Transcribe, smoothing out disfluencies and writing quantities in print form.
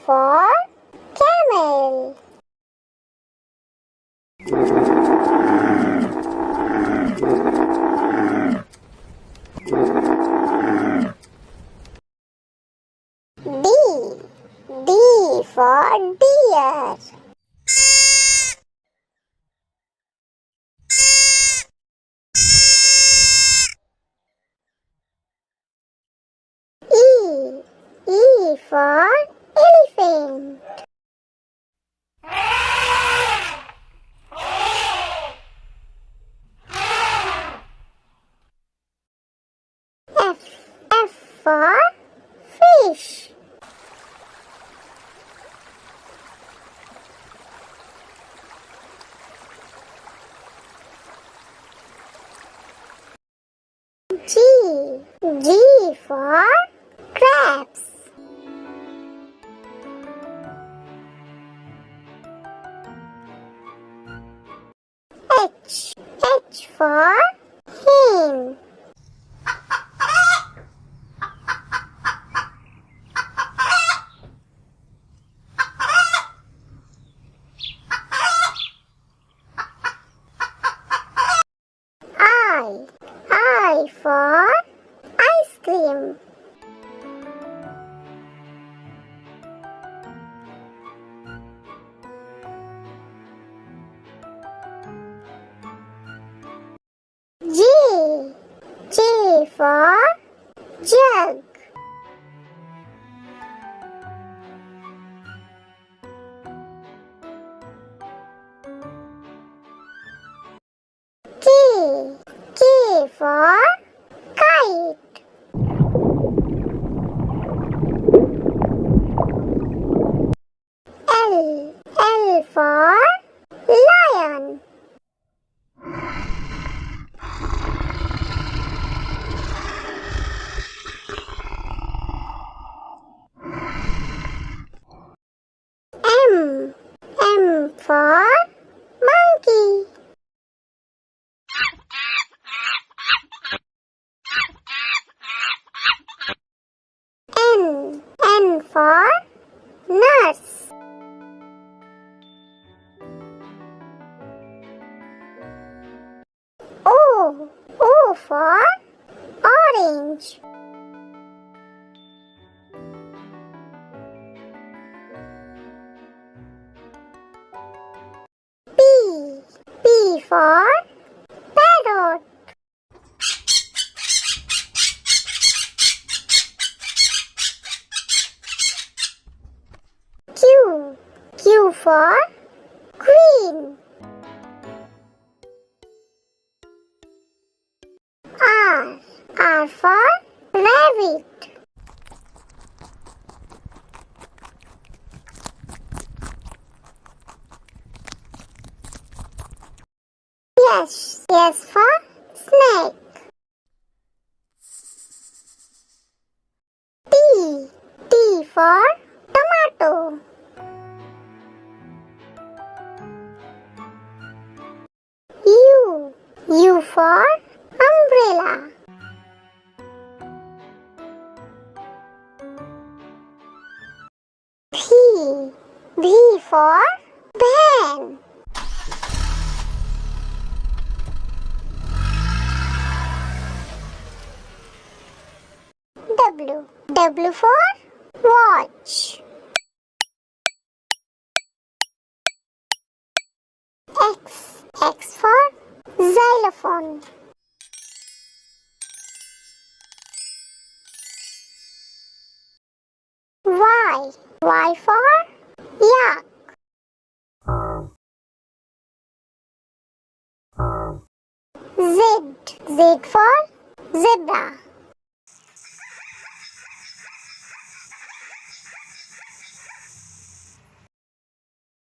for camel. D for deer. E for elephant. F for fish. G for crabs. H for hen. I for ice cream. J for jug. K for kite. L for lion. M for monkey. N for nurse. O for orange. P for parrot. Q for queen. R for rabbit. S for snake. T for tomato. U for umbrella. V for van. W for watch. X for xylophone. Y for yak. Z for zebra.